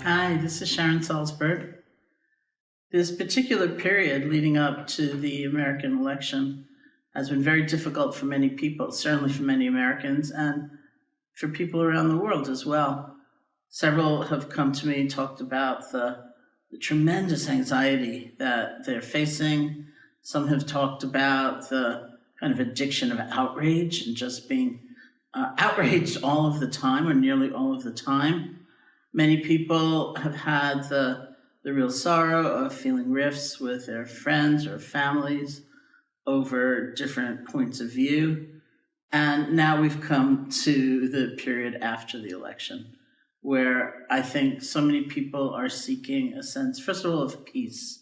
Hi, this is Sharon Salzberg. This particular period leading up to the American election has been very difficult for many people, certainly for many Americans, and for people around the world as well. Several have come to me and talked about the tremendous anxiety that they're facing. Some have talked about the kind of addiction of outrage and just being outraged all of the time or nearly all of the time. Many people have had the real sorrow of feeling rifts with their friends or families over different points of view. And now we've come to the period after the election, where I think so many people are seeking a sense, first of all, of peace.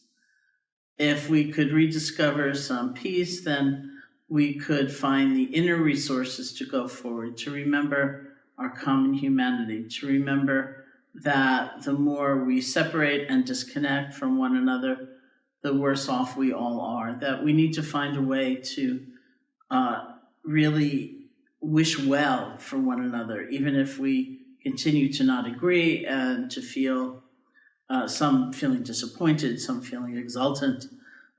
If we could rediscover some peace, then we could find the inner resources to go forward, to remember our common humanity, to remember that the more we separate and disconnect from one another, the worse off we all are, that we need to find a way to really wish well for one another, even if we continue to not agree and to feel some feeling disappointed, some feeling exultant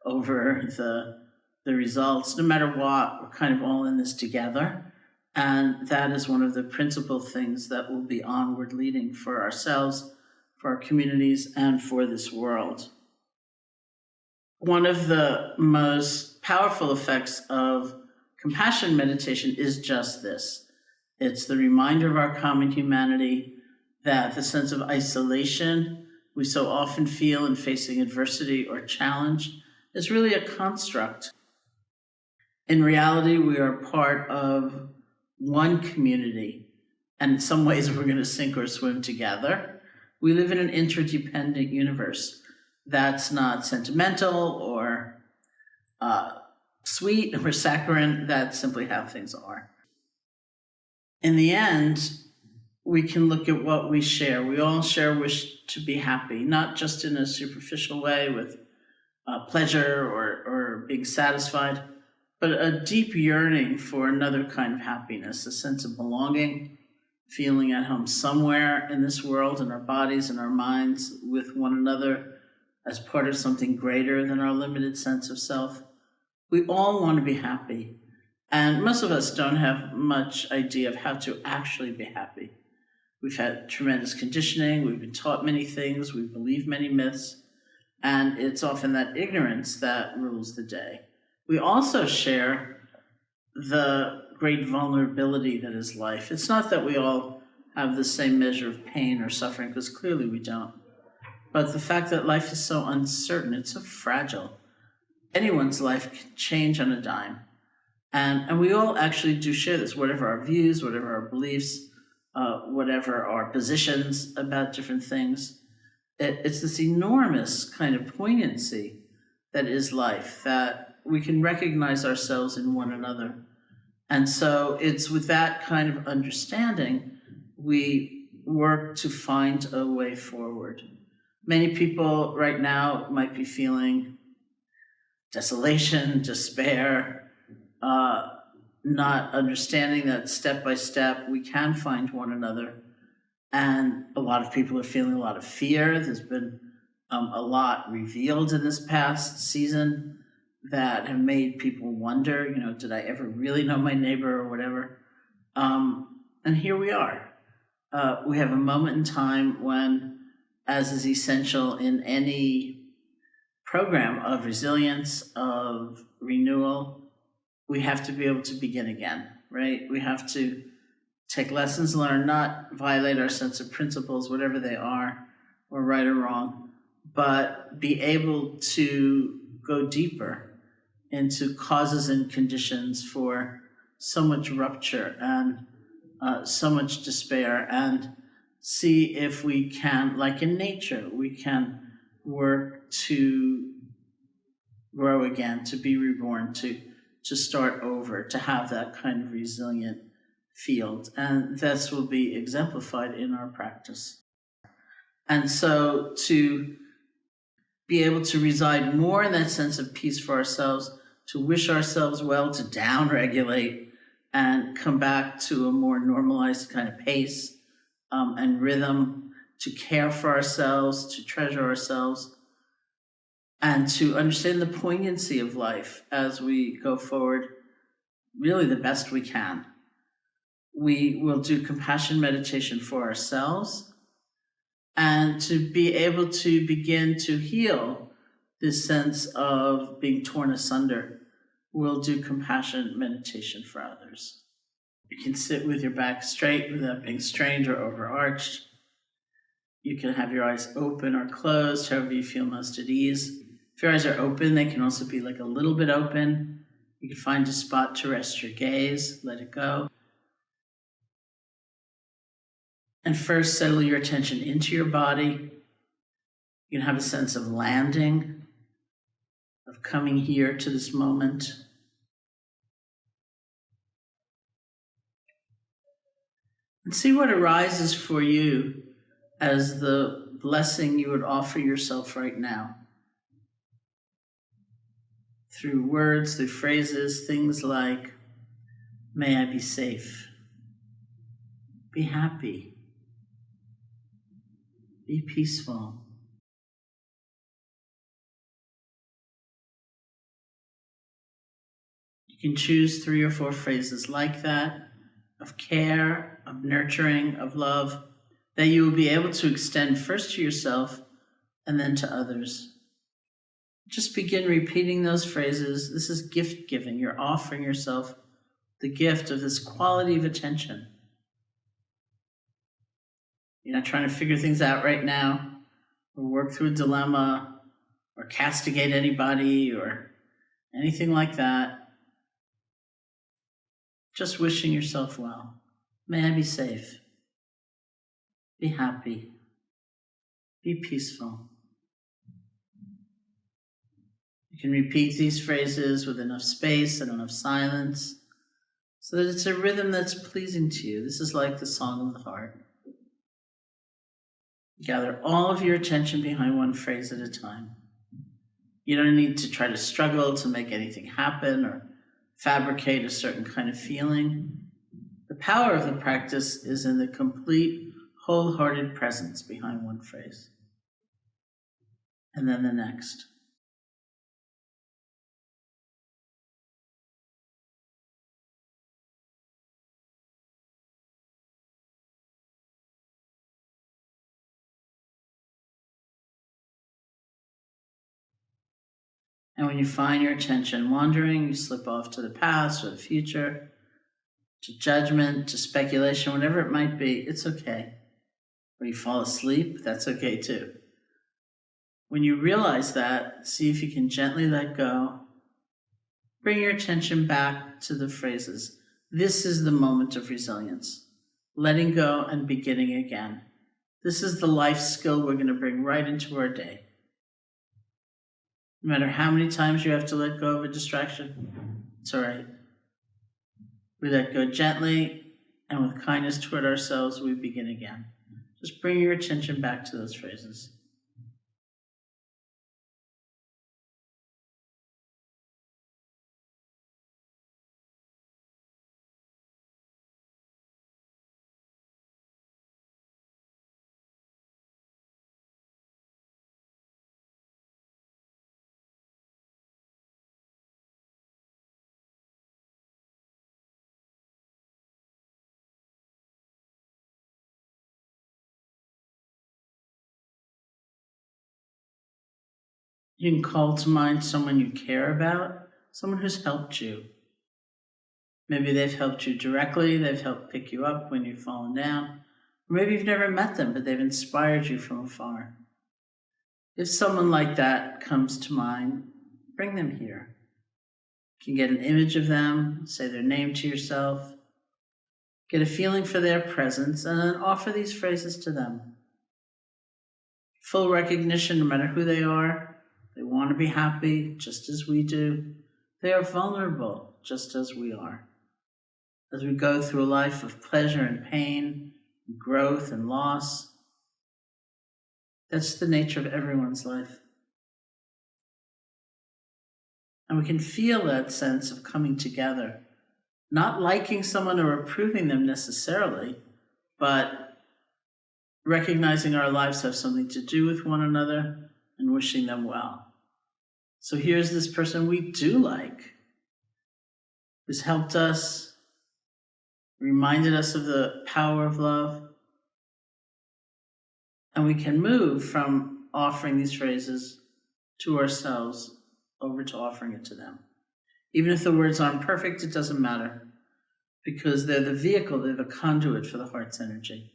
over the results. No matter what, we're kind of all in this together. And that is one of the principal things that will be onward leading for ourselves, for our communities, and for this world. One of the most powerful effects of compassion meditation is just this. It's the reminder of our common humanity, that the sense of isolation we so often feel in facing adversity or challenge is really a construct. In reality, we are part of one community, and in some ways we're going to sink or swim together. We live in an interdependent universe that's not sentimental or sweet or saccharine. That's simply how things are. In the end, we can look at what we share. We all share a wish to be happy, not just in a superficial way with pleasure or being satisfied, but a deep yearning for another kind of happiness, a sense of belonging, feeling at home somewhere in this world, in our bodies and our minds, with one another as part of something greater than our limited sense of self. We all want to be happy, and most of us don't have much idea of how to actually be happy. We've had tremendous conditioning, we've been taught many things, we believe many myths, and it's often that ignorance that rules the day. We also share the great vulnerability that is life. It's not that we all have the same measure of pain or suffering, because clearly we don't. But the fact that life is so uncertain, it's so fragile. Anyone's life can change on a dime. And we all actually do share this, whatever our views, whatever our beliefs, whatever our positions about different things. It's this enormous kind of poignancy that is life, that we can recognize ourselves in one another. And so it's with that kind of understanding we work to find a way forward. Many people right now might be feeling desolation, despair, not understanding that step by step we can find one another. And a lot of people are feeling a lot of fear. There's been a lot revealed in this past season that have made people wonder, did I ever really know my neighbor or whatever? And here we are. We have a moment in time when, as is essential in any program of resilience, of renewal, we have to be able to begin again, right? We have to take lessons learned, not violate our sense of principles, whatever they are, or right or wrong, but be able to go deeper into causes and conditions for so much rupture and so much despair, and see if we can, like in nature, we can work to grow again, to be reborn, to start over, to have that kind of resilient field. And this will be exemplified in our practice. And so to be able to reside more in that sense of peace for ourselves, to wish ourselves well, to downregulate and come back to a more normalized kind of pace and rhythm, to care for ourselves, to treasure ourselves, and to understand the poignancy of life as we go forward, really the best we can. We will do compassion meditation for ourselves, and to be able to begin to heal this sense of being torn asunder, we'll do compassion meditation for others. You can sit with your back straight without being strained or overarched. You can have your eyes open or closed, however you feel most at ease. If your eyes are open, they can also be like a little bit open. You can find a spot to rest your gaze, let it go. And first, settle your attention into your body. You can have a sense of landing, of coming here to this moment. And see what arises for you as the blessing you would offer yourself right now. Through words, through phrases, things like, may I be safe, be happy, be peaceful. You can choose 3 or 4 phrases like that, of care, of nurturing, of love, that you will be able to extend first to yourself and then to others. Just begin repeating those phrases. This is gift giving. You're offering yourself the gift of this quality of attention. You're not trying to figure things out right now, or work through a dilemma, or castigate anybody, or anything like that. Just wishing yourself well. May I be safe. Be happy. Be peaceful. You can repeat these phrases with enough space and enough silence so that it's a rhythm that's pleasing to you. This is like the song of the heart. Gather all of your attention behind one phrase at a time. You don't need to try to struggle to make anything happen or fabricate a certain kind of feeling. The power of the practice is in the complete, wholehearted presence behind one phrase. And then the next. And when you find your attention wandering, you slip off to the past or the future, to judgment, to speculation, whatever it might be, it's okay. Or you fall asleep, that's okay too. When you realize that, see if you can gently let go. Bring your attention back to the phrases. This is the moment of resilience. Letting go and beginning again. This is the life skill we're going to bring right into our day. No matter how many times you have to let go of a distraction, it's all right. We let go gently, and with kindness toward ourselves, we begin again. Just bring your attention back to those phrases. You can call to mind someone you care about, someone who's helped you. Maybe they've helped you directly, they've helped pick you up when you've fallen down. Or maybe you've never met them, but they've inspired you from afar. If someone like that comes to mind, bring them here. You can get an image of them, say their name to yourself, get a feeling for their presence, and then offer these phrases to them. Full recognition, no matter who they are, they want to be happy, just as we do. They are vulnerable, just as we are. As we go through a life of pleasure and pain, growth and loss, that's the nature of everyone's life. And we can feel that sense of coming together, not liking someone or approving them necessarily, but recognizing our lives have something to do with one another and wishing them well. So here's this person we do like, who's helped us, reminded us of the power of love, and we can move from offering these phrases to ourselves over to offering it to them. Even if the words aren't perfect, it doesn't matter, because they're the vehicle, they're the conduit for the heart's energy.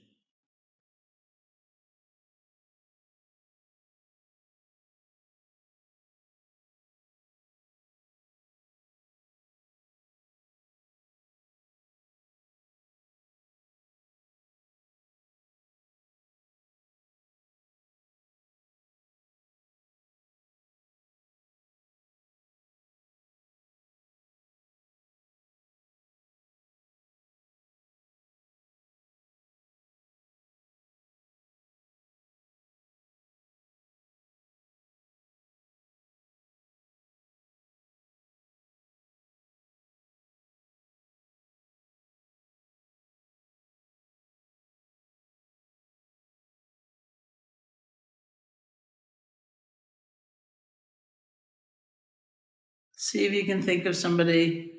See if you can think of somebody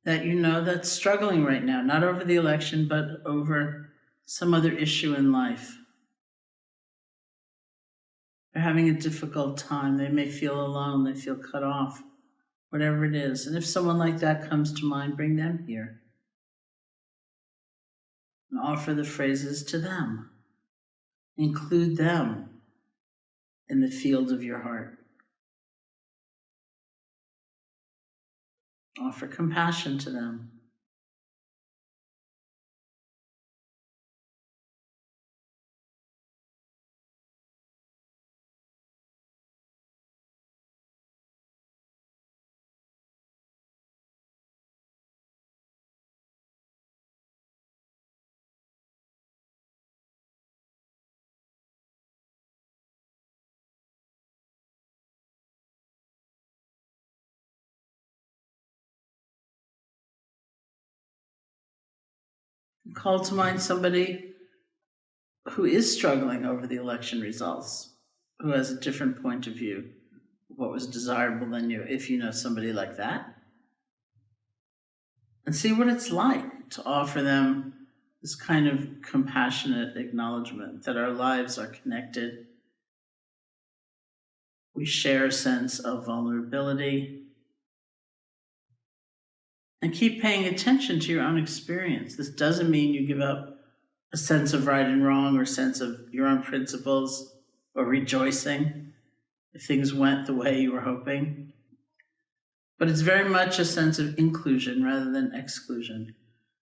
that you know that's struggling right now, not over the election, but over some other issue in life. They're having a difficult time. They may feel alone. They feel cut off, whatever it is. And if someone like that comes to mind, bring them here and offer the phrases to them. Include them in the field of your heart. Offer compassion to them. Call to mind somebody who is struggling over the election results, who has a different point of view of what was desirable than you, if you know somebody like that. And see what it's like to offer them this kind of compassionate acknowledgement that our lives are connected. We share a sense of vulnerability. And keep paying attention to your own experience. This doesn't mean you give up a sense of right and wrong or a sense of your own principles or rejoicing if things went the way you were hoping. But it's very much a sense of inclusion rather than exclusion.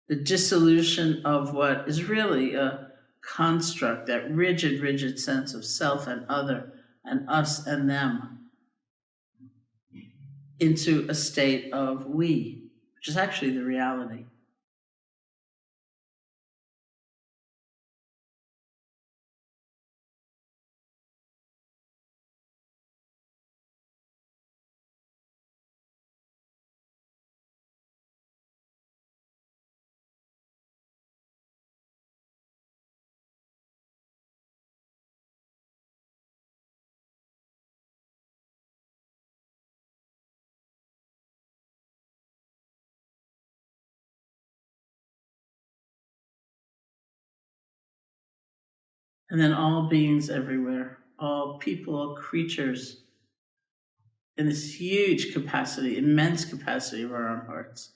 The dissolution of what is really a construct, that rigid sense of self and other and us and them, into a state of we, which is actually the reality. And then all beings everywhere, all people, all creatures, in this huge capacity, immense capacity of our own hearts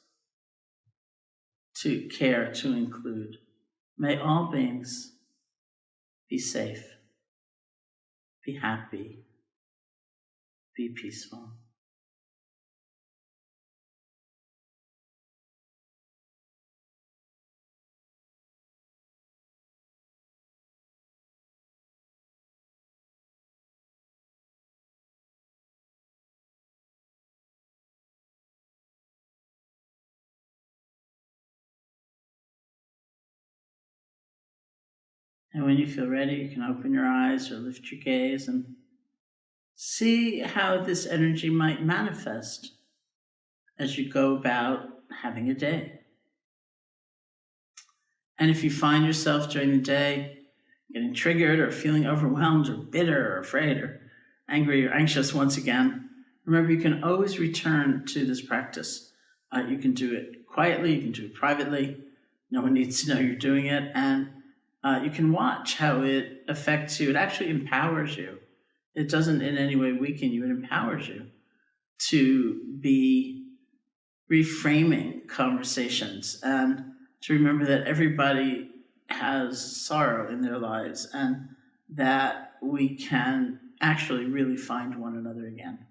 to care, to include. May all beings be safe, be happy, be peaceful. And when you feel ready, you can open your eyes or lift your gaze and see how this energy might manifest as you go about having a day. And if you find yourself during the day getting triggered or feeling overwhelmed or bitter or afraid or angry or anxious once again, remember you can always return to this practice. You can do it quietly, you can do it privately. No one needs to know you're doing it. And you can watch how it affects you. It actually empowers you. It doesn't in any way weaken you. It empowers you to be reframing conversations and to remember that everybody has sorrow in their lives and that we can actually really find one another again.